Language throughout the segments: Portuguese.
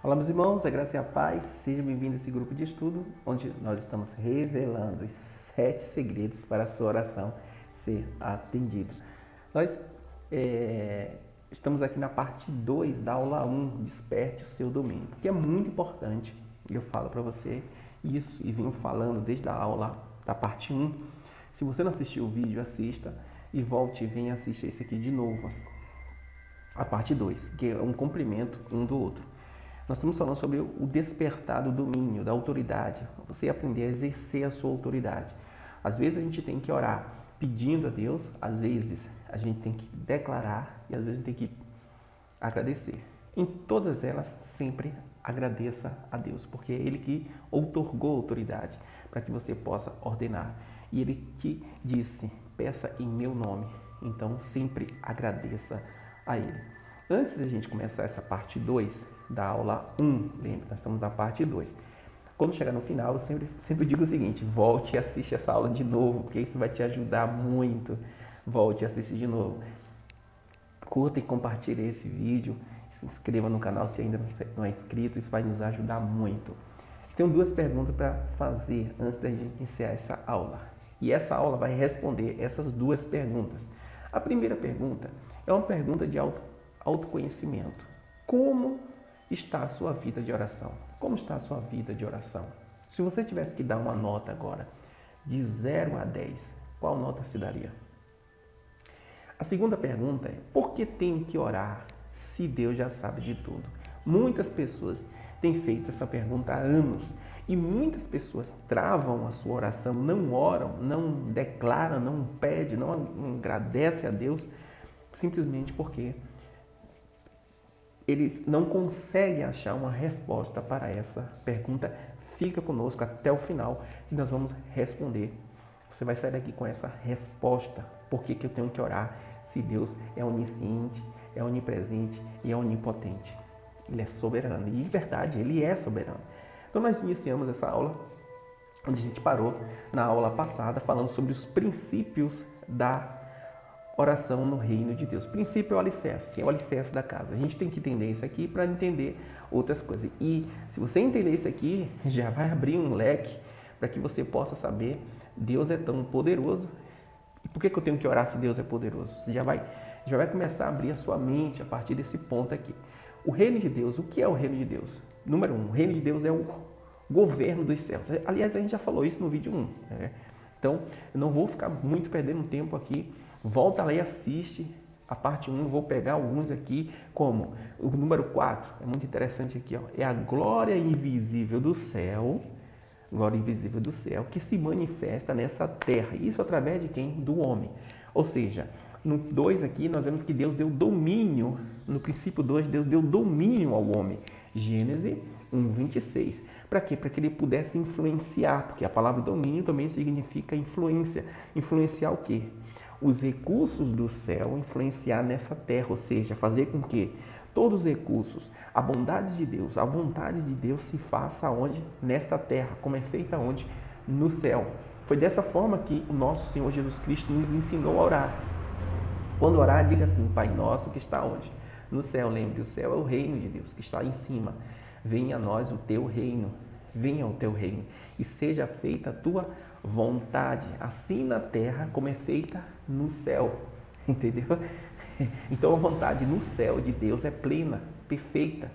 Olá, meus irmãos, a graça e a paz, seja bem-vindo a esse grupo de estudo, onde nós estamos revelando os 7 segredos para a sua oração ser atendida. Nós estamos aqui na parte 2 da aula 1, Desperte o seu domínio, porque é muito importante, eu falo para você isso e venho falando desde a aula da parte 1. Se você não assistiu o vídeo, assista e volte e venha assistir esse aqui de novo, a parte 2, que é um complemento um do outro. Nós estamos falando sobre o despertar do domínio, da autoridade, você aprender a exercer a sua autoridade. Às vezes a gente tem que orar pedindo a Deus, às vezes a gente tem que declarar e às vezes a gente tem que agradecer. Em todas elas, sempre agradeça a Deus, porque é Ele que outorgou autoridade para que você possa ordenar. E Ele que disse, peça em meu nome, então sempre agradeça a Ele. Antes de a gente começar essa parte 2 da aula 1, lembra, nós estamos na parte 2. Quando chegar no final, eu sempre digo o seguinte, volte e assiste essa aula de novo, porque isso vai te ajudar muito. Volte e assiste de novo. Curta e compartilhe esse vídeo, se inscreva no canal se ainda não é inscrito, isso vai nos ajudar muito. Tenho 2 perguntas para fazer antes da gente iniciar essa aula. E essa aula vai responder essas 2 perguntas. A primeira pergunta é uma pergunta de autoconhecimento. Como está a sua vida de oração? Como está a sua vida de oração? Se você tivesse que dar uma nota agora, de 0 a 10, qual nota se daria? A segunda pergunta é, por que tem que orar se Deus já sabe de tudo? Muitas pessoas têm feito essa pergunta há anos e muitas pessoas travam a sua oração, não oram, não declaram, não pedem, não agradecem a Deus, simplesmente porque eles não conseguem achar uma resposta para essa pergunta. Fica conosco até o final e nós vamos responder. Você vai sair daqui com essa resposta. Por que eu tenho que orar se Deus é onisciente, é onipresente e é onipotente? Ele é soberano e, de verdade, Ele é soberano. Então, nós iniciamos essa aula onde a gente parou na aula passada falando sobre os princípios da oração no reino de Deus. O princípio é o alicerce, é o alicerce da casa. A gente tem que entender isso aqui para entender outras coisas. E se você entender isso aqui, já vai abrir um leque para que você possa saber Deus é tão poderoso. E por que eu tenho que orar se Deus é poderoso? Você já vai começar a abrir a sua mente a partir desse ponto aqui. O reino de Deus, o que é o reino de Deus? Número 1, o reino de Deus é o governo dos céus. Aliás, a gente já falou isso no vídeo 1. Né? Então, eu não vou ficar muito perdendo tempo aqui. Volta lá e assiste a parte 1, vou pegar alguns aqui, como o número 4, é muito interessante aqui, ó, é a glória invisível do céu, que se manifesta nessa terra. Isso através de quem? Do homem. Ou seja, no 2 aqui nós vemos que Deus deu domínio, no princípio 2, Deus deu domínio ao homem. Gênesis 1:26. Para quê? Para que ele pudesse influenciar, porque a palavra domínio também significa influência. Influenciar o quê? Os recursos do céu, influenciar nessa terra, ou seja, fazer com que todos os recursos, a bondade de Deus, a vontade de Deus se faça onde? Nesta terra, como é feita onde? No céu. Foi dessa forma que o nosso Senhor Jesus Cristo nos ensinou a orar. Quando orar, diga assim, Pai nosso que está onde? No céu. Lembre, o céu é o reino de Deus que está em cima. Venha a nós o teu reino, venha o teu reino e seja feita a tua vontade, assim na terra como é feita no céu, entendeu? Então a vontade no céu de Deus é plena, perfeita.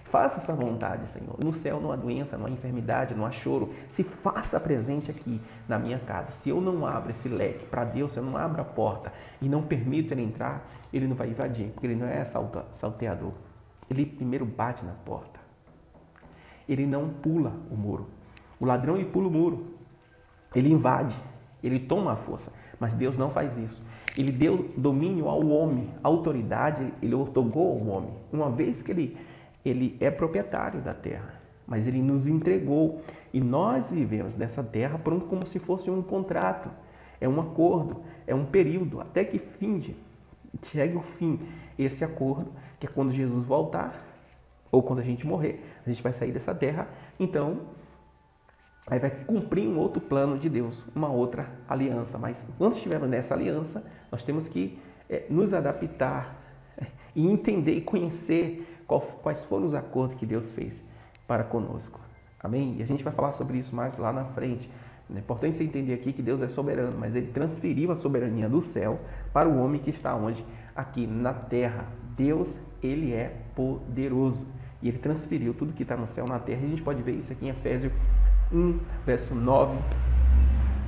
Faça essa vontade, Senhor. No céu não há doença, não há enfermidade, não há choro. Se faça presente aqui na minha casa. Se eu não abro esse leque para Deus, se eu não abro a porta e não permito Ele entrar, Ele não vai invadir, porque Ele não é salteador. Ele primeiro bate na porta. Ele não pula o muro. O ladrão ele pula o muro. Ele invade. Ele toma a força. Mas Deus não faz isso. Ele deu domínio ao homem. A autoridade ele otorgou ao homem. Uma vez que ele é proprietário da terra. Mas ele nos entregou. E nós vivemos nessa terra como se fosse um contrato. É um acordo. É um período. Até que chegue o fim. Esse acordo, que é quando Jesus voltar, ou quando a gente morrer, a gente vai sair dessa terra, então aí vai cumprir um outro plano de Deus, uma outra aliança. Mas quando estivermos nessa aliança, nós temos que nos adaptar e entender e conhecer quais foram os acordos que Deus fez para conosco. Amém? E a gente vai falar sobre isso mais lá na frente. É importante você entender aqui que Deus é soberano, mas Ele transferiu a soberania do céu para o homem que está onde? Aqui na terra. Deus, Ele é poderoso. E Ele transferiu tudo que está no céu na terra. E a gente pode ver isso aqui em Efésios 1, verso 9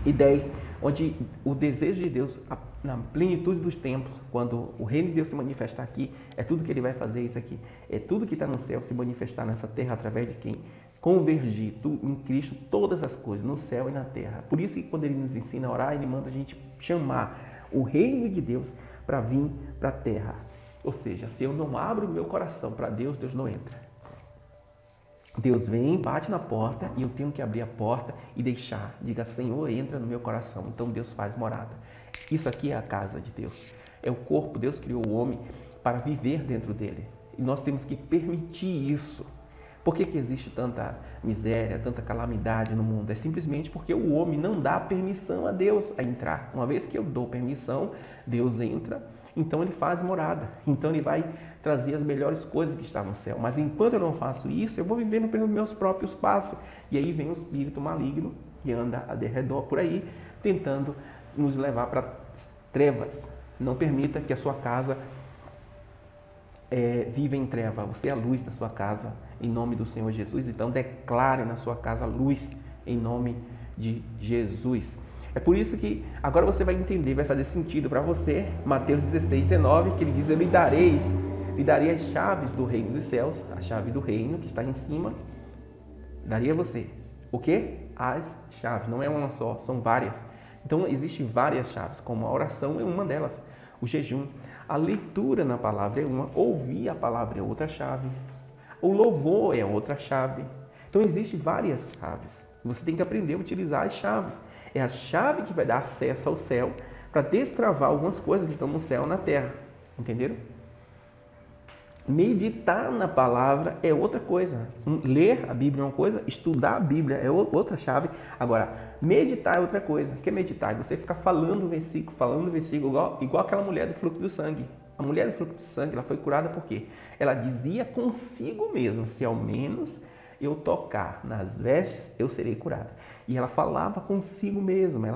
e 10, onde o desejo de Deus, na plenitude dos tempos, quando o reino de Deus se manifestar aqui, é tudo que Ele vai fazer isso aqui. É tudo que está no céu se manifestar nessa terra através de quem? Convergir em Cristo todas as coisas, no céu e na terra. Por isso que quando Ele nos ensina a orar, Ele manda a gente chamar o reino de Deus para vir para a terra. Ou seja, se eu não abro o meu coração para Deus, Deus não entra. Deus vem, bate na porta e eu tenho que abrir a porta e deixar. Diga, Senhor, entra no meu coração. Então Deus faz morada. Isso aqui é a casa de Deus. É o corpo. Deus criou o homem para viver dentro dele. E nós temos que permitir isso. Por que existe tanta miséria, tanta calamidade no mundo? É simplesmente porque o homem não dá permissão a Deus a entrar. Uma vez que eu dou permissão, Deus entra, então Ele faz morada. Então Ele vai trazer as melhores coisas que estão no céu. Mas enquanto eu não faço isso, eu vou vivendo pelos meus próprios passos. E aí vem o espírito maligno que anda a derredor por aí, tentando nos levar para trevas. Não permita que a sua casa viva em treva. Você é a luz da sua casa, em nome do Senhor Jesus. Então declare na sua casa luz, em nome de Jesus. É por isso que agora você vai entender, vai fazer sentido para você, Mateus 16, 19, que Ele diz, eu lhe darei as chaves do reino dos céus, a chave do reino que está em cima, daria a você. O quê? As chaves, não é uma só, são várias. Então existem várias chaves, como a oração é uma delas, o jejum, a leitura na palavra é uma, ouvir a palavra é outra chave, o louvor é outra chave. Então existem várias chaves. Você tem que aprender a utilizar as chaves. É a chave que vai dar acesso ao céu para destravar algumas coisas que estão no céu e na terra. Entenderam? Meditar na palavra é outra coisa. Ler a Bíblia é uma coisa, estudar a Bíblia é outra chave. Agora, meditar é outra coisa. O que é meditar? Você ficar falando o versículo, igual aquela mulher do fluxo do sangue. A mulher do fluxo do sangue, ela foi curada por quê? Ela dizia consigo mesma, se ao menos eu tocar nas vestes, eu serei curada. E ela falava consigo mesma,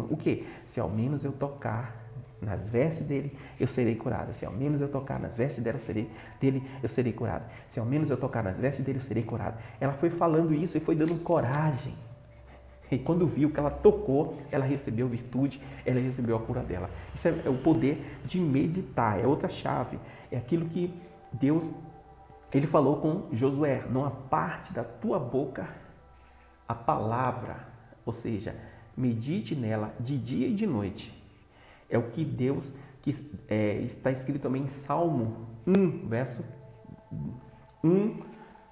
O quê? Se ao menos eu tocar nas vestes dele, eu serei curada. Se ao menos eu tocar nas vestes dele, eu serei curada. Se ao menos eu tocar nas vestes dele, eu serei curada. Ela foi falando isso e foi dando coragem. E quando viu que ela tocou, ela recebeu virtude, ela recebeu a cura dela. Isso é o poder de meditar, é outra chave. É aquilo que Deus, Ele falou com Josué, não aparte da tua boca a palavra, ou seja, medite nela de dia e de noite. É o que Deus, está escrito também em Salmo 1, verso 1,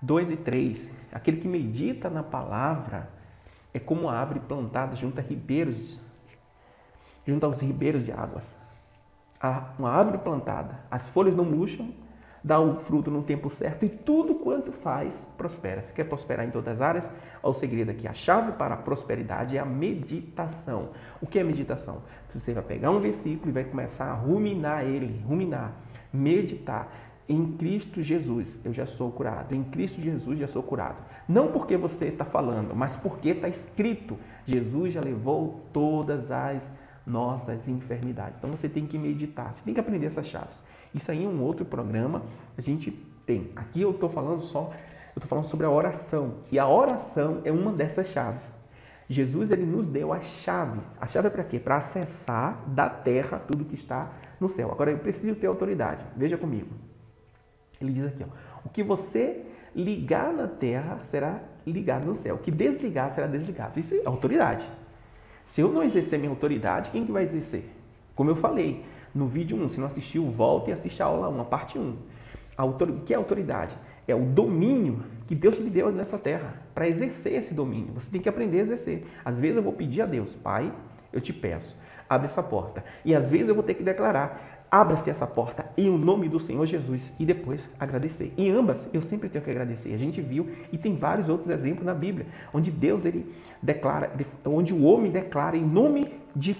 2 e 3. Aquele que medita na palavra é como a árvore plantada junto aos ribeiros de águas. Uma árvore plantada, as folhas não murcham, dá o fruto no tempo certo e tudo quanto faz prospera. Você quer prosperar em todas as áreas? Olha o segredo aqui. A chave para a prosperidade é a meditação. O que é meditação? Você vai pegar um versículo e vai começar a ruminar ele, meditar. Em Cristo Jesus eu já sou curado. Em Cristo Jesus já sou curado. Não porque você está falando, mas porque está escrito. Jesus já levou todas as nossas enfermidades. Então você tem que meditar. Você tem que aprender essas chaves. Isso aí é um outro programa que a gente tem. Aqui eu estou falando sobre a oração. E a oração é uma dessas chaves. Jesus, Ele nos deu a chave. A chave é para quê? Para acessar da terra tudo que está no céu. Agora eu preciso ter autoridade. Veja comigo. Ele diz aqui, o que você ligar na terra será ligado no céu. O que desligar será desligado. Isso é autoridade. Se eu não exercer minha autoridade, quem que vai exercer? Como eu falei no vídeo 1, se não assistiu, volte e assista a aula 1, a parte 1. O que é autoridade? É o domínio que Deus lhe deu nessa terra, para exercer esse domínio. Você tem que aprender a exercer. Às vezes eu vou pedir a Deus, Pai, eu te peço, abre essa porta. E às vezes eu vou ter que declarar, abra-se essa porta em o nome do Senhor Jesus e depois agradecer. Em ambas, eu sempre tenho que agradecer. A gente viu e tem vários outros exemplos na Bíblia, onde Deus, Ele declara, onde o homem declara em nome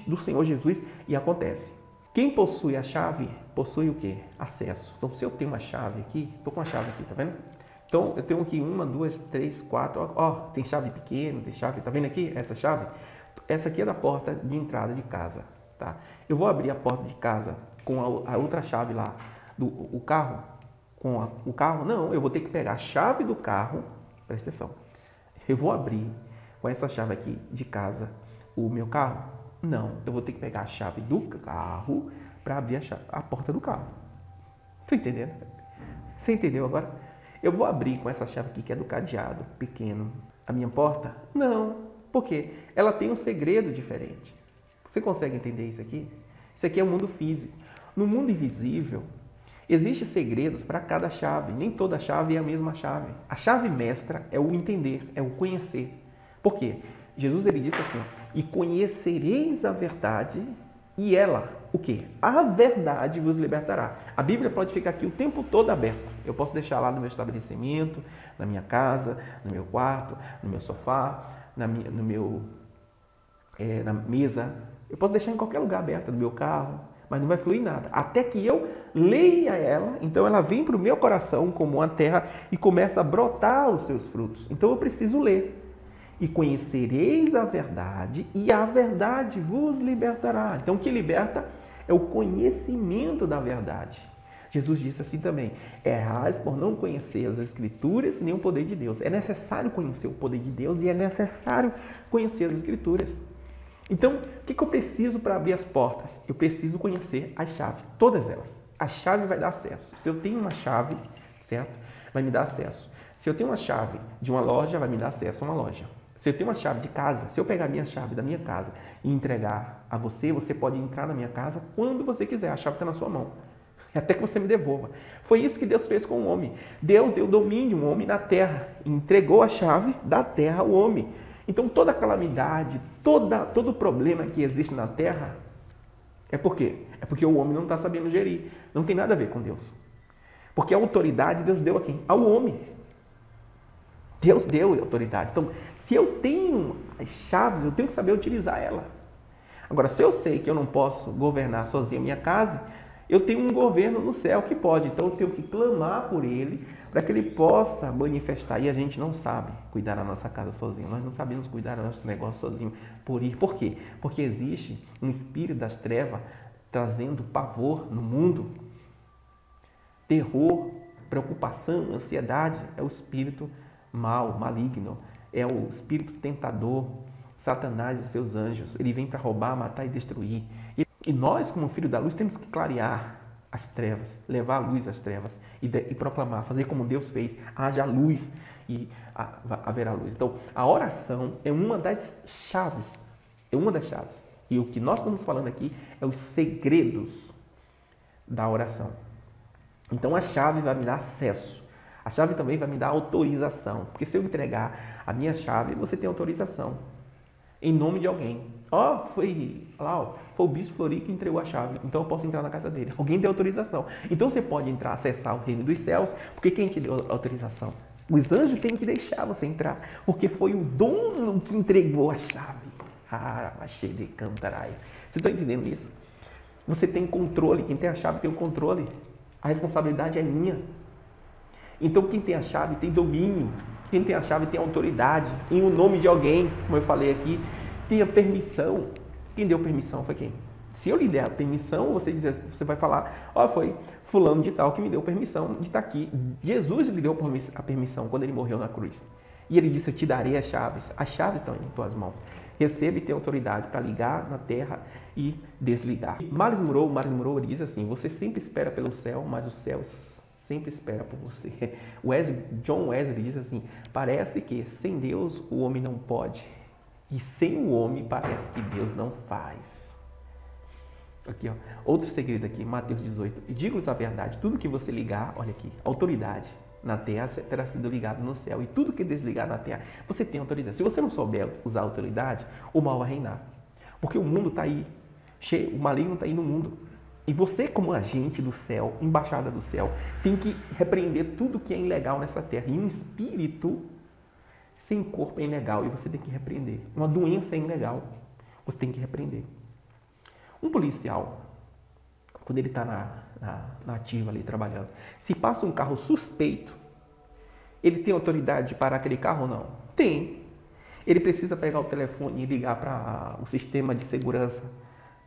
do Senhor Jesus e acontece. Quem possui a chave, possui o quê? Acesso. Então, se eu tenho uma chave aqui, estou com uma chave aqui, tá vendo? Então, eu tenho aqui 1, 2, 3, 4, ó, tem chave pequena, tem chave, tá vendo aqui essa chave? Essa aqui é da porta de entrada de casa, tá? Eu vou abrir a porta de casa com a outra chave lá, o carro, o carro, não, eu vou ter que pegar a chave do carro, presta atenção, eu vou abrir com essa chave aqui de casa o meu carro? Não, eu vou ter que pegar a chave do carro para abrir a porta do carro. Tá entendendo? Você entendeu agora? Eu vou abrir com essa chave aqui que é do cadeado pequeno a minha porta? Não. Por quê? Ela tem um segredo diferente. Você consegue entender isso aqui? Isso aqui é o mundo físico. No mundo invisível, existem segredos para cada chave. Nem toda chave é a mesma chave. A chave mestra é o entender, é o conhecer. Por quê? Jesus ele disse assim, e conhecereis a verdade e ela, o quê? A verdade vos libertará. A Bíblia pode ficar aqui o tempo todo aberta. Eu posso deixar lá no meu estabelecimento, na minha casa, no meu quarto, no meu sofá, na mesa. Eu posso deixar em qualquer lugar aberta, no meu carro, mas não vai fluir nada. Até que eu leia ela, então ela vem para o meu coração como uma terra e começa a brotar os seus frutos. Então eu preciso ler. E conhecereis a verdade, e a verdade vos libertará. Então, o que liberta é o conhecimento da verdade. Jesus disse assim também, errais por não conhecer as Escrituras nem o poder de Deus. É necessário conhecer o poder de Deus e é necessário conhecer as Escrituras. Então, o que eu preciso para abrir as portas? Eu preciso conhecer as chaves, todas elas. A chave vai dar acesso. Se eu tenho uma chave, certo? Vai me dar acesso. Se eu tenho uma chave de uma loja, vai me dar acesso a uma loja. Se eu tenho uma chave de casa, se eu pegar a minha chave da minha casa e entregar a você, você pode entrar na minha casa quando você quiser. A chave está na sua mão. Até que você me devolva. Foi isso que Deus fez com o homem. Deus deu domínio ao homem na terra. Entregou a chave da terra ao homem. Então toda calamidade, todo problema que existe na terra, é por quê? É porque o homem não está sabendo gerir. Não tem nada a ver com Deus. Porque a autoridade Deus deu a quem? Ao homem. Deus deu autoridade. Então, se eu tenho as chaves, eu tenho que saber utilizar ela. Agora, se eu sei que eu não posso governar sozinho a minha casa, eu tenho um governo no céu que pode. Então, eu tenho que clamar por ele para que ele possa manifestar. E a gente não sabe cuidar da nossa casa sozinho. Nós não sabemos cuidar do nosso negócio sozinho. Por quê? Porque existe um espírito das trevas trazendo pavor no mundo. Terror, preocupação, ansiedade é o espírito mal, maligno, é o espírito tentador, Satanás e seus anjos. Ele vem para roubar, matar e destruir. E nós, como filho da luz, temos que clarear as trevas, levar a luz às trevas e proclamar, fazer como Deus fez, haja luz e haverá luz. Então, a oração é uma das chaves, E o que nós estamos falando aqui é os segredos da oração. Então, a chave vai me dar acesso. A chave também vai me dar autorização, porque se eu entregar a minha chave, você tem autorização, em nome de alguém. Foi o Bispo Flori que entregou a chave, então eu posso entrar na casa dele. Alguém deu autorização. Então você pode entrar, acessar o reino dos céus, porque quem te deu autorização? Os anjos têm que deixar você entrar, porque foi o dono que entregou a chave. Achei de cantaraia. Você está entendendo isso? Você tem controle, quem tem a chave tem o controle. A responsabilidade é minha. Então, quem tem a chave tem domínio, quem tem a chave tem autoridade, em o nome de alguém, como eu falei aqui, tem a permissão. Quem deu permissão foi quem? Se eu lhe der a permissão, você vai falar, foi fulano de tal que me deu permissão de estar aqui. Jesus lhe deu a permissão quando ele morreu na cruz. E ele disse, eu te darei as chaves. As chaves estão em tuas mãos. Receba e tenha autoridade para ligar na terra e desligar. Miles Monroe diz assim, você sempre espera pelo céu, mas os céus sempre espera por você. John Wesley diz assim, parece que sem Deus o homem não pode, e sem o homem parece que Deus não faz. Aqui, outro segredo aqui, Mateus 18, digo-lhes a verdade, tudo que você ligar, olha aqui, autoridade na terra terá sido ligado no céu, e tudo que desligar na terra, você tem autoridade. Se você não souber usar a autoridade, o mal vai reinar, porque o mundo está aí, o maligno está aí no mundo. E você, como agente do céu, embaixada do céu, tem que repreender tudo que é ilegal nessa terra. E um espírito sem corpo é ilegal e você tem que repreender. Uma doença é ilegal, você tem que repreender. Um policial, quando ele está na ativa ali trabalhando, se passa um carro suspeito, ele tem autoridade de parar aquele carro ou não? Tem. Ele precisa pegar o telefone e ligar para o sistema de segurança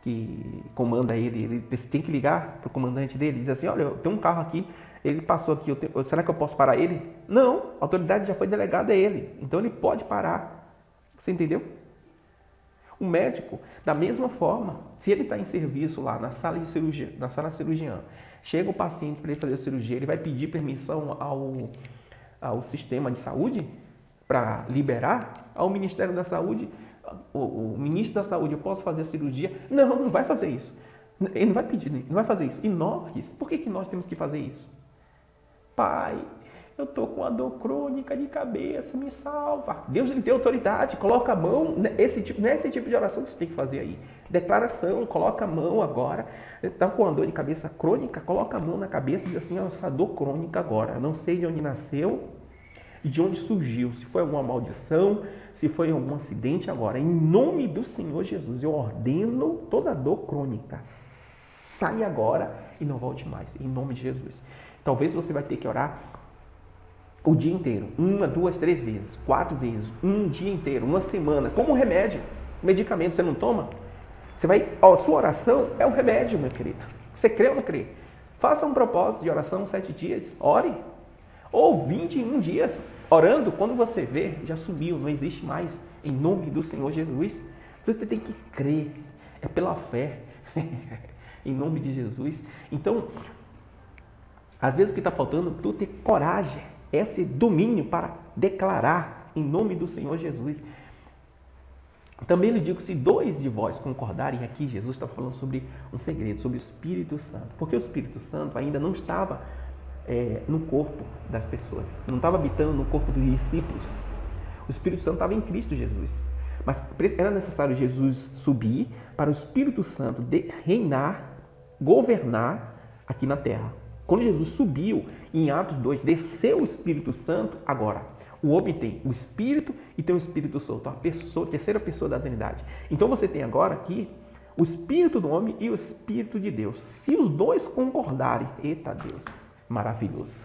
que comanda ele. Ele tem que ligar para o comandante dele e dizer assim, olha, eu tenho um carro aqui, ele passou aqui, será que eu posso parar ele? Não, a autoridade já foi delegada a ele, então ele pode parar. Você entendeu? O médico, da mesma forma, se ele está em serviço lá na sala de cirurgia, na sala cirurgiã, chega o paciente para ele fazer a cirurgia, ele vai pedir permissão ao sistema de saúde para liberar, ao Ministério da Saúde, o ministro da Saúde, eu posso fazer a cirurgia? Não, não vai fazer isso. Ele não vai pedir, não vai fazer isso. E nós, por que nós temos que fazer isso? Pai, eu estou com a dor crônica de cabeça, me salva. Deus, ele tem autoridade, coloca a mão, não é esse tipo de oração que você tem que fazer aí. Declaração, coloca a mão agora, está com a dor de cabeça crônica, coloca a mão na cabeça e diz assim, essa dor crônica agora, não sei de onde nasceu e de onde surgiu, se foi alguma maldição, se foi algum acidente agora. Em nome do Senhor Jesus, eu ordeno toda dor crônica, sai agora e não volte mais, em nome de Jesus. Talvez você vai ter que orar o dia inteiro, 1, 2, 3 vezes, 4 vezes, um dia inteiro, uma semana, como remédio. Medicamento você não toma? Você vai, a sua oração é um remédio, meu querido. Você crê ou não crê? Faça um propósito de oração 7 dias, ore. Ou 21 dias, orando, quando você vê, já subiu, não existe mais. Em nome do Senhor Jesus, você tem que crer, é pela fé, em nome de Jesus. Então, às vezes o que está faltando é tu ter coragem, esse domínio para declarar em nome do Senhor Jesus. Também lhe digo, se 2 de vós concordarem, aqui Jesus está falando sobre um segredo, sobre o Espírito Santo, porque o Espírito Santo ainda não estava no corpo das pessoas, não estava habitando no corpo dos discípulos. O Espírito Santo estava em Cristo Jesus, mas era necessário Jesus subir para o Espírito Santo reinar, governar aqui na terra. Quando Jesus subiu, em Atos 2, desceu o Espírito Santo, agora, o homem tem o Espírito e tem o Espírito Santo, a terceira pessoa da Trindade. Então você tem agora aqui o Espírito do homem e o Espírito de Deus. Se os dois concordarem, eita Deus, maravilhoso.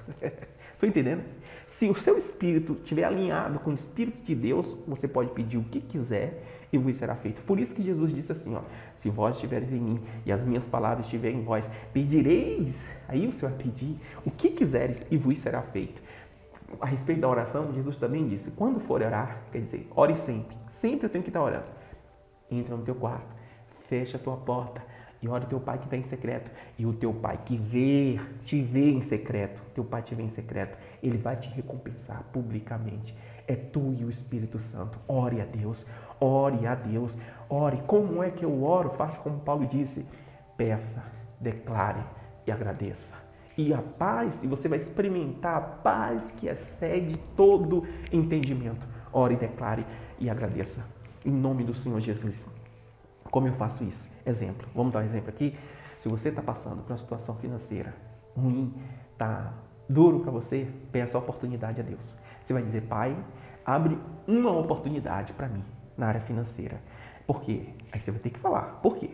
Estou entendendo? Se o seu Espírito estiver alinhado com o Espírito de Deus, você pode pedir o que quiser e vos será feito. Por isso que Jesus disse assim, ó, se vós estiveres em mim e as minhas palavras estiverem em vós, pedireis, aí o Senhor vai pedir o que quiseres e vos será feito. A respeito da oração, Jesus também disse, quando for orar, quer dizer, ore sempre. Sempre eu tenho que estar orando. Entra no teu quarto, fecha a tua porta e ora o teu pai que está em secreto. E o teu pai que te vê em secreto, teu pai te vê em secreto, ele vai te recompensar publicamente. É tu e o Espírito Santo. Ore a Deus, ore a Deus, ore. Como é que eu oro? Faça como Paulo disse, peça, declare e agradeça. E a paz, e você vai experimentar a paz que excede todo entendimento. Ore, declare e agradeça. Em nome do Senhor Jesus. Como eu faço isso? Exemplo. Vamos dar um exemplo aqui. Se você está passando por uma situação financeira ruim, está duro para você, peça a oportunidade a Deus. Você vai dizer, Pai, abre uma oportunidade para mim na área financeira. Por quê? Aí você vai ter que falar. Por quê?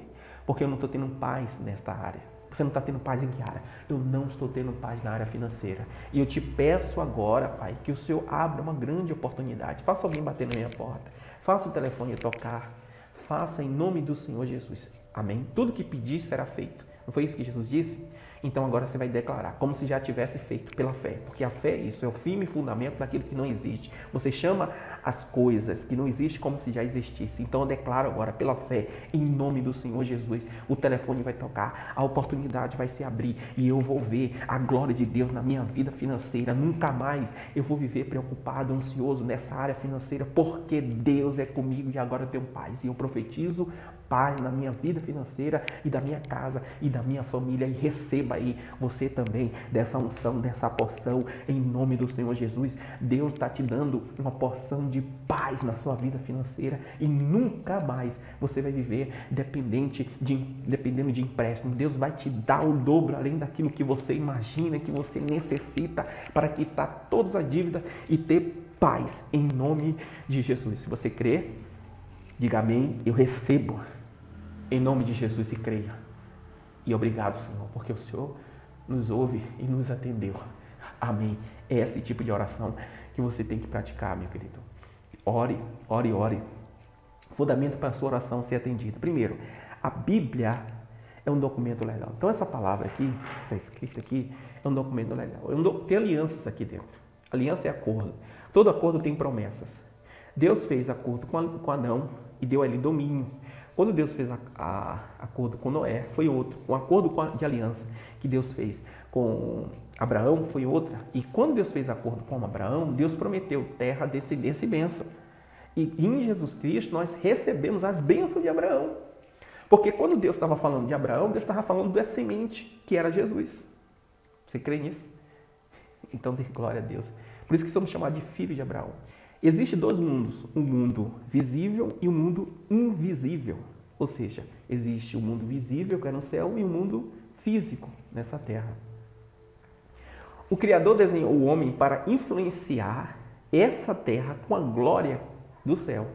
Porque eu não estou tendo paz nesta área. Você não está tendo paz em que área? Eu não estou tendo paz na área financeira. E eu te peço agora, Pai, que o Senhor abra uma grande oportunidade. Faça alguém bater na minha porta. Faça o telefone tocar. Faça em nome do Senhor Jesus. Amém? Tudo que pedir será feito. Não foi isso que Jesus disse? Então agora você vai declarar, como se já tivesse feito pela fé. Porque a fé, isso é o firme fundamento daquilo que não existe. Você chama as coisas que não existem como se já existisse. Então eu declaro agora pela fé, em nome do Senhor Jesus, o telefone vai tocar, a oportunidade vai se abrir e eu vou ver a glória de Deus na minha vida financeira. Nunca mais eu vou viver preocupado, ansioso nessa área financeira, porque Deus é comigo e agora eu tenho paz. E eu profetizo paz na minha vida financeira e da minha casa e da minha família, e receba aí você também dessa unção, dessa porção em nome do Senhor Jesus. Deus está te dando uma porção de paz na sua vida financeira e nunca mais você vai viver dependendo de empréstimo. Deus vai te dar o dobro além daquilo que você imagina, que você necessita para quitar todas as dívidas e ter paz em nome de Jesus. Se você crê, diga amém, eu recebo em nome de Jesus e creia. E obrigado, Senhor, porque o Senhor nos ouve e nos atendeu. Amém. É esse tipo de oração que você tem que praticar, meu querido. Ore, ore, ore. Fundamento para a sua oração ser atendida. Primeiro, a Bíblia é um documento legal. Então, essa palavra aqui, está escrita aqui, é um documento legal. Tem alianças aqui dentro. Aliança é acordo. Todo acordo tem promessas. Deus fez acordo com Adão e deu a ele domínio. Quando Deus fez acordo com Noé, foi outro. Um acordo de aliança que Deus fez com Abraão foi outra. E quando Deus fez acordo com Abraão, Deus prometeu terra, descendência e bênção. E em Jesus Cristo nós recebemos as bênçãos de Abraão. Porque quando Deus estava falando de Abraão, Deus estava falando da semente, que era Jesus. Você crê nisso? Então dê glória a Deus. Por isso que somos chamados de filhos de Abraão. Existem dois mundos, um mundo visível e um mundo invisível. Ou seja, existe o mundo visível, que é no céu, e o mundo físico, nessa terra. O Criador desenhou o homem para influenciar essa terra com a glória do céu.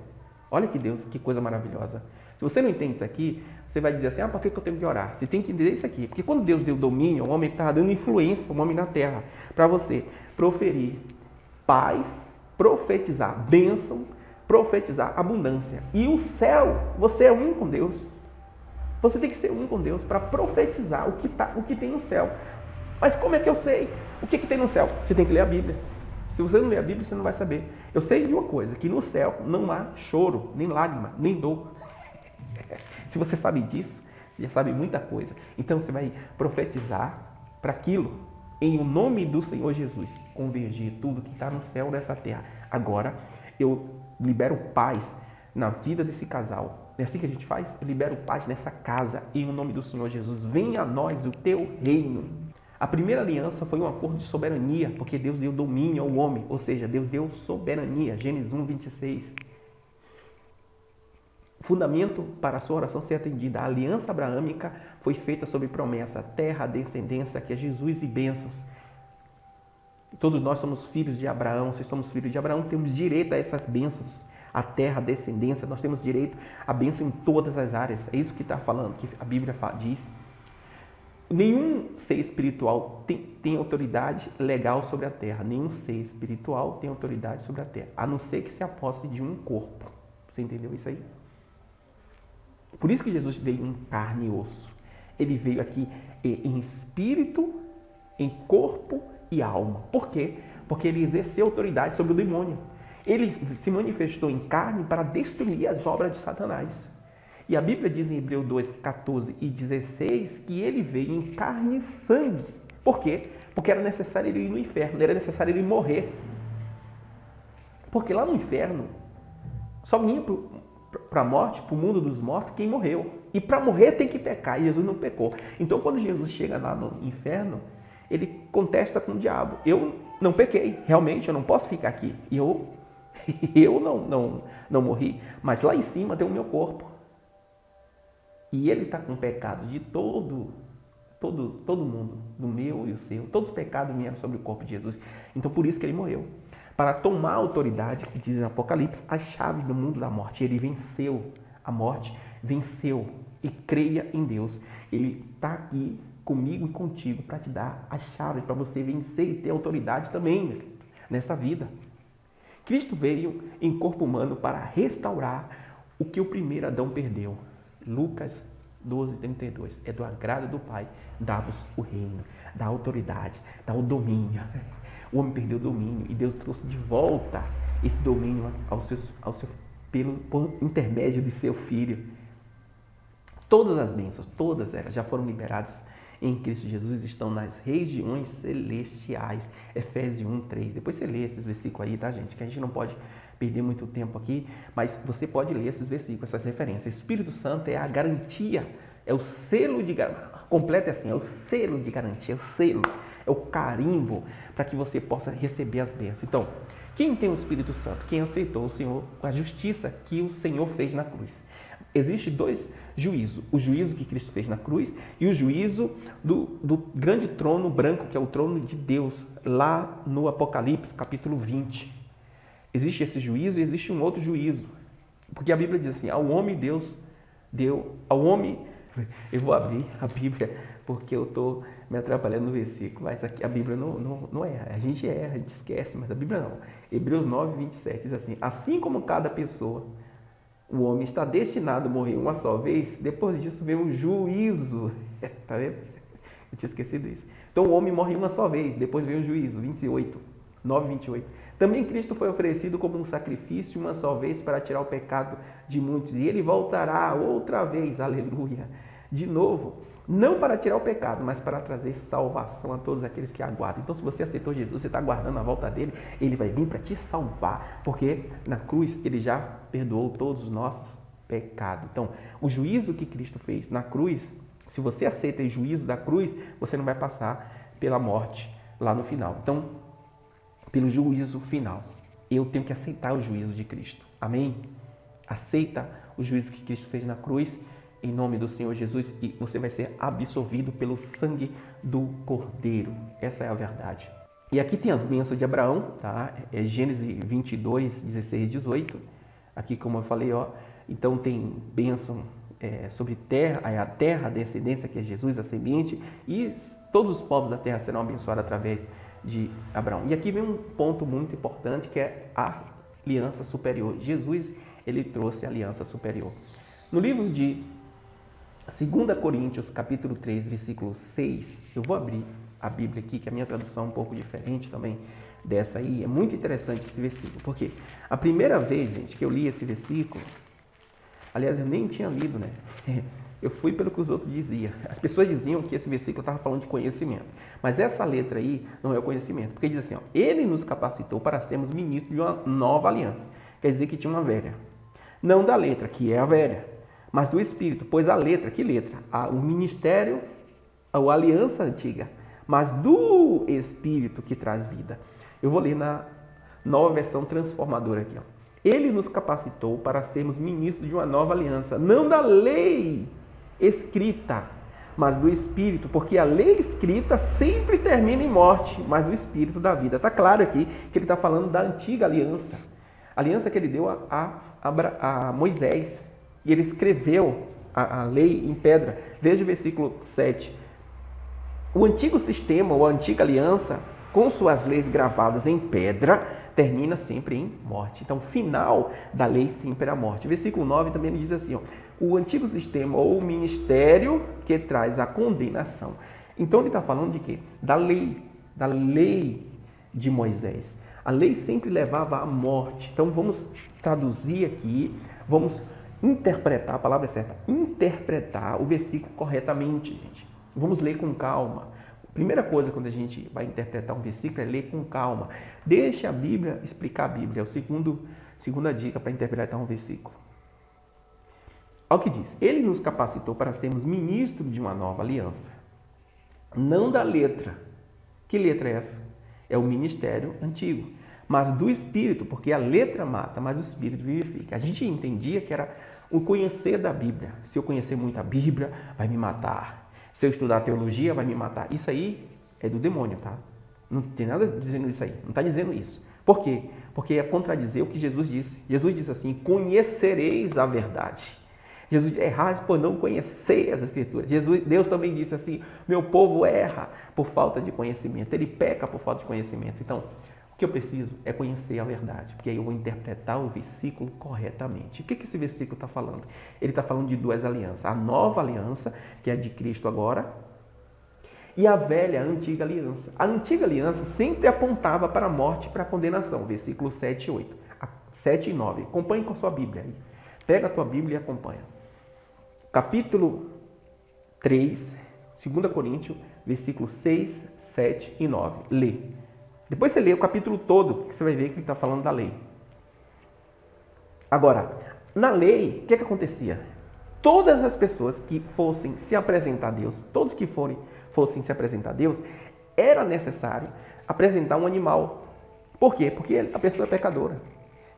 Olha que Deus, que coisa maravilhosa. Se você não entende isso aqui, você vai dizer assim, por que eu tenho que orar? Você tem que entender isso aqui. Porque quando Deus deu domínio, o homem estava dando influência, o homem na terra, para você proferir paz, profetizar bênção, profetizar abundância. E o céu, você é um com Deus. Você tem que ser um com Deus para profetizar o que tem no céu. Mas como é que eu sei o que tem no céu? Você tem que ler a Bíblia. Se você não ler a Bíblia, você não vai saber. Eu sei de uma coisa, que no céu não há choro, nem lágrima, nem dor. Se você sabe disso, você já sabe muita coisa. Então você vai profetizar para aquilo, em o nome do Senhor Jesus, convergir tudo que está no céu nessa terra. Agora, eu libero paz na vida desse casal. É assim que a gente faz? Eu libero paz nessa casa, em o nome do Senhor Jesus. Venha a nós o teu reino. A primeira aliança foi um acordo de soberania, porque Deus deu domínio ao homem, ou seja, Deus deu soberania. Gênesis 1, 26. Fundamento para a sua oração ser atendida. A aliança abraâmica foi feita sob promessa, terra, descendência, que é Jesus e bênçãos. Todos nós somos filhos de Abraão. Se somos filhos de Abraão, temos direito a essas bênçãos. A terra, a descendência, nós temos direito a bênção em todas as áreas. É isso que está falando, que a Bíblia diz. Nenhum ser espiritual tem autoridade legal sobre a terra. Nenhum ser espiritual tem autoridade sobre a terra, a não ser que se aposse de um corpo. Você entendeu isso aí? Por isso que Jesus veio em carne e osso. Ele veio aqui em espírito, em corpo e alma. Por quê? Porque ele exerceu autoridade sobre o demônio. Ele se manifestou em carne para destruir as obras de Satanás. E a Bíblia diz em Hebreus 2, 14 e 16 que ele veio em carne e sangue. Por quê? Porque era necessário ele ir no inferno, era necessário ele morrer. Porque lá no inferno só vinha para a morte, para o mundo dos mortos, quem morreu. E para morrer tem que pecar, e Jesus não pecou. Então, quando Jesus chega lá no inferno, ele contesta com o diabo. Eu não pequei, realmente, eu não posso ficar aqui. E eu não morri, mas lá em cima tem o meu corpo. E ele está com pecado de todo mundo, do meu e o seu. Todos os pecados vieram sobre o corpo de Jesus. Então, por isso que ele morreu. Para tomar a autoridade, que diz em Apocalipse, as chaves do mundo da morte. Ele venceu a morte, venceu. E creia em Deus. Ele está aqui comigo e contigo para te dar as chaves, para você vencer e ter autoridade também nessa vida. Cristo veio em corpo humano para restaurar o que o primeiro Adão perdeu. Lucas 12, 32. É do agrado do Pai dar-vos o reino, da autoridade, dar o domínio. O homem perdeu o domínio e Deus trouxe de volta esse domínio por intermédio de seu Filho. Todas as bênçãos, todas elas já foram liberadas em Cristo Jesus, estão nas regiões celestiais. Efésios 1, 3. Depois você lê esses versículos aí, tá, gente? Que a gente não pode perder muito tempo aqui, mas você pode ler esses versículos, essas referências. Espírito Santo é a garantia, é o selo de garantia. Completa assim, é o selo de garantia, é o selo, é o carimbo para que você possa receber as bênçãos. Então, quem tem o Espírito Santo? Quem aceitou o Senhor, a justiça que o Senhor fez na cruz. Existem dois juízos, o juízo que Cristo fez na cruz e o juízo do grande trono branco, que é o trono de Deus, lá no Apocalipse, capítulo 20. Existe esse juízo e existe um outro juízo, porque a Bíblia diz assim, ao homem Deus deu, ao homem Eu vou abrir a Bíblia porque eu estou me atrapalhando no versículo, mas aqui a Bíblia não erra. A gente erra, a gente esquece, mas a Bíblia não. Hebreus 9, 27 diz assim: assim como cada pessoa, o homem está destinado a morrer uma só vez, depois disso vem um juízo. Tá vendo? Eu tinha esquecido isso. Então o homem morre uma só vez, depois vem o juízo. 9, 28. Também Cristo foi oferecido como um sacrifício uma só vez para tirar o pecado de muitos. E ele voltará outra vez, aleluia, de novo, não para tirar o pecado, mas para trazer salvação a todos aqueles que aguardam. Então se você aceitou Jesus, você está aguardando a volta dele, ele vai vir para te salvar, porque na cruz ele já perdoou todos os nossos pecados. Então o juízo que Cristo fez na cruz, se você aceita o juízo da cruz, você não vai passar pela morte lá no final. Então, pelo juízo final, eu tenho que aceitar o juízo de Cristo. Amém? Aceita o juízo que Cristo fez na cruz, em nome do Senhor Jesus, e você vai ser absolvido pelo sangue do Cordeiro. Essa é a verdade. E aqui tem as bênçãos de Abraão, tá? É Gênesis 22, 16 e 18. Aqui, como eu falei, ó, então tem bênção sobre terra, a terra, a descendência, que é Jesus, a semente, e todos os povos da terra serão abençoados através de Abraão. E aqui vem um ponto muito importante, que é a aliança superior. Jesus, ele trouxe a aliança superior. No livro de 2 Coríntios, capítulo 3, versículo 6, eu vou abrir a Bíblia aqui, que a minha tradução é um pouco diferente também dessa aí. É muito interessante esse versículo, porque a primeira vez, gente, que eu li esse versículo, aliás, eu nem tinha lido, né? Eu fui pelo que os outros diziam. As pessoas diziam que esse versículo estava falando de conhecimento. Mas essa letra aí não é o conhecimento. Porque diz assim, ó, ele nos capacitou para sermos ministros de uma nova aliança. Quer dizer que tinha uma velha. Não da letra, que é a velha, mas do Espírito. Pois a letra, que letra? O ministério, a aliança antiga, mas do Espírito que traz vida. Eu vou ler na nova versão transformadora aqui, ó. Ele nos capacitou para sermos ministros de uma nova aliança, não da lei escrita, mas do Espírito, porque a lei escrita sempre termina em morte, mas o Espírito da vida. Está claro aqui que ele está falando da antiga aliança, a aliança que ele deu a Moisés, e ele escreveu a lei em pedra. Veja o versículo 7. O antigo sistema, ou a antiga aliança, com suas leis gravadas em pedra, termina sempre em morte. Então, o final da lei sempre é a morte. Versículo 9 também diz assim, ó, o antigo sistema ou o ministério que traz a condenação. Então, ele está falando de quê? Da lei de Moisés. A lei sempre levava à morte. Então, vamos traduzir aqui, vamos interpretar, a palavra é certa, interpretar o versículo corretamente, gente. Vamos ler com calma. Primeira coisa, quando a gente vai interpretar um versículo, é ler com calma. Deixa a Bíblia explicar a Bíblia. É a segunda dica para interpretar um versículo. Olha o que diz. Ele nos capacitou para sermos ministros de uma nova aliança. Não da letra. Que letra é essa? É o ministério antigo. Mas do Espírito, porque a letra mata, mas o Espírito vivifica. A gente entendia que era o conhecer da Bíblia. Se eu conhecer muito a Bíblia, vai me matar. Se eu estudar teologia, vai me matar. Isso aí é do demônio, tá? Não tem nada dizendo isso aí. Não está dizendo isso. Por quê? Porque é contradizer o que Jesus disse. Jesus disse assim, conhecereis a verdade. Jesus disse, errais por não conhecer as Escrituras. Deus também disse assim, meu povo erra por falta de conhecimento. Ele peca por falta de conhecimento. Então, o que eu preciso é conhecer a verdade. Porque aí eu vou interpretar o versículo corretamente. O que esse versículo está falando? Ele está falando de duas alianças. A nova aliança, que é de Cristo agora, e a velha, a antiga aliança. A antiga aliança sempre apontava para a morte e para a condenação. Versículo 7 e 8. 7 e 9. Acompanhe com a sua Bíblia aí. Pega a tua Bíblia e acompanha. Capítulo 3, 2 Coríntios, versículos 6, 7 e 9. Lê. Depois você lê o capítulo todo, que você vai ver que ele está falando da lei. Agora, na lei, o que acontecia? Todas as pessoas que fossem se apresentar a Deus, todos que fossem se apresentar a Deus, era necessário apresentar um animal. Por quê? Porque a pessoa é pecadora.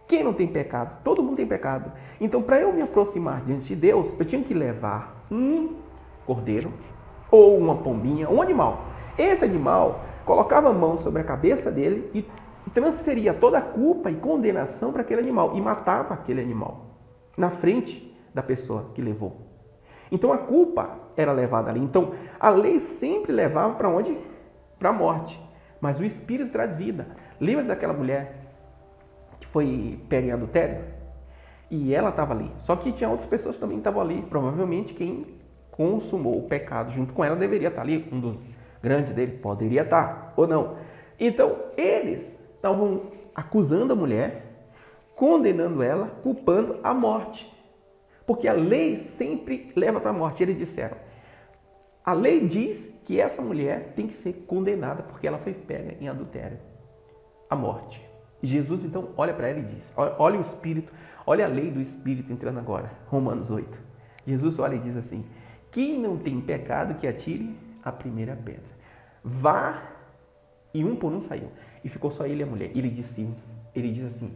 Quem não tem pecado? Todo mundo tem pecado. Então, para eu me aproximar diante de Deus, eu tinha que levar um cordeiro ou uma pombinha, um animal. Esse animal colocava a mão sobre a cabeça dele e transferia toda a culpa e condenação para aquele animal e matava aquele animal na frente da pessoa que levou. Então a culpa era levada ali. Então a lei sempre levava para onde? Para a morte. Mas o Espírito traz vida. Lembra daquela mulher que foi pega em adultério? E ela estava ali. Só que tinha outras pessoas que também estavam ali. Provavelmente quem consumou o pecado junto com ela deveria estar ali. Um dos grandes dele poderia estar ou não. Então eles estavam acusando a mulher, condenando ela, culpando a morte. Porque a lei sempre leva para a morte. Eles disseram, a lei diz que essa mulher tem que ser condenada porque ela foi pega em adultério. A morte. E Jesus então olha para ela e diz, olha o Espírito, olha a lei do Espírito entrando agora. Romanos 8. Jesus olha e diz assim, quem não tem pecado que atire a primeira pedra. Vá, e um por um saiu. E ficou só ele e a mulher. Ele diz assim,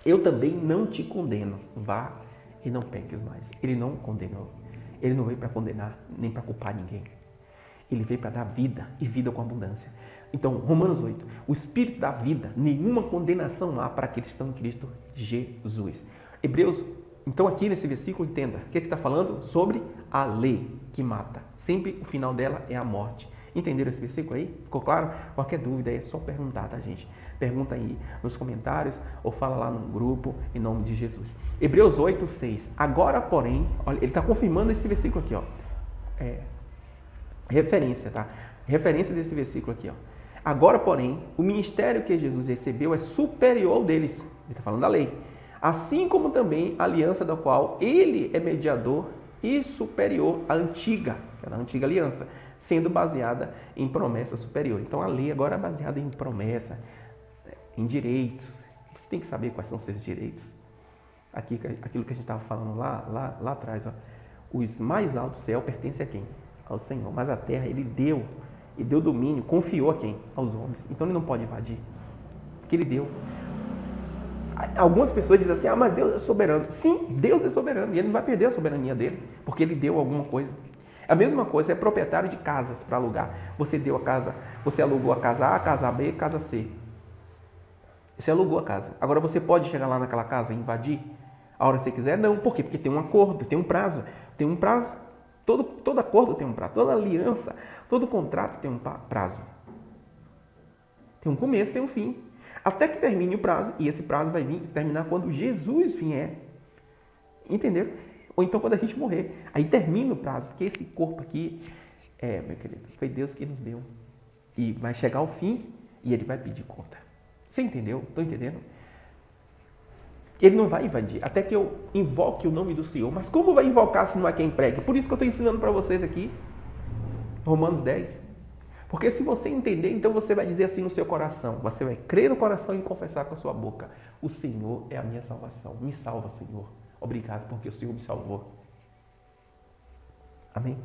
eu também não te condeno, vá e não peques mais. Ele não condenou. Ele não veio para condenar, nem para culpar ninguém. Ele veio para dar vida e vida com abundância. Então, Romanos 8, o Espírito dá vida, nenhuma condenação há para aqueles que estão em Cristo Jesus. Hebreus, então aqui nesse versículo, entenda, o que está falando? Sobre a lei que mata. Sempre o final dela é a morte. Entenderam esse versículo aí? Ficou claro? Qualquer dúvida aí é só perguntar, tá, gente? Pergunta aí nos comentários ou fala lá no grupo, em nome de Jesus. Hebreus 8, 6. Agora, porém, olha, ele está confirmando esse versículo aqui, ó. Referência, tá? Referência desse versículo aqui, ó. Agora, porém, o ministério que Jesus recebeu é superior ao deles. Ele está falando da lei. Assim como também a aliança da qual ele é mediador e superior à antiga, que era a antiga aliança, sendo baseada em promessa superior. Então a lei agora é baseada em promessa, em direitos. Você tem que saber quais são os seus direitos. Aqui, aquilo que a gente estava falando lá atrás, ó. Os mais altos céus pertencem a quem? Ao Senhor. Mas a terra ele deu, e deu domínio, confiou a quem? Aos homens. Então ele não pode invadir, porque ele deu. Algumas pessoas dizem assim, mas Deus é soberano. Sim, Deus é soberano, e ele não vai perder a soberania dele, porque ele deu alguma coisa. A mesma coisa, você é proprietário de casas para alugar. Você deu a casa, você alugou a casa A, a casa B, a casa C. Você alugou a casa. Agora você pode chegar lá naquela casa e invadir a hora que você quiser? Não. Por quê? Porque tem um acordo, tem um prazo. Tem um prazo. Todo acordo tem um prazo. Toda aliança, todo contrato tem um prazo. Tem um começo, tem um fim. Até que termine o prazo. E esse prazo vai terminar quando Jesus vier. Entenderam? Ou então quando a gente morrer. Aí termina o prazo. Porque esse corpo aqui, meu querido, foi Deus que nos deu. E vai chegar ao fim e ele vai pedir conta. Você entendeu? Estou entendendo? Ele não vai invadir, até que eu invoque o nome do Senhor. Mas como vai invocar se não é quem prega? Por isso que eu estou ensinando para vocês aqui, Romanos 10. Porque se você entender, então você vai dizer assim no seu coração. Você vai crer no coração e confessar com a sua boca. O Senhor é a minha salvação. Me salva, Senhor. Obrigado porque o Senhor me salvou. Amém?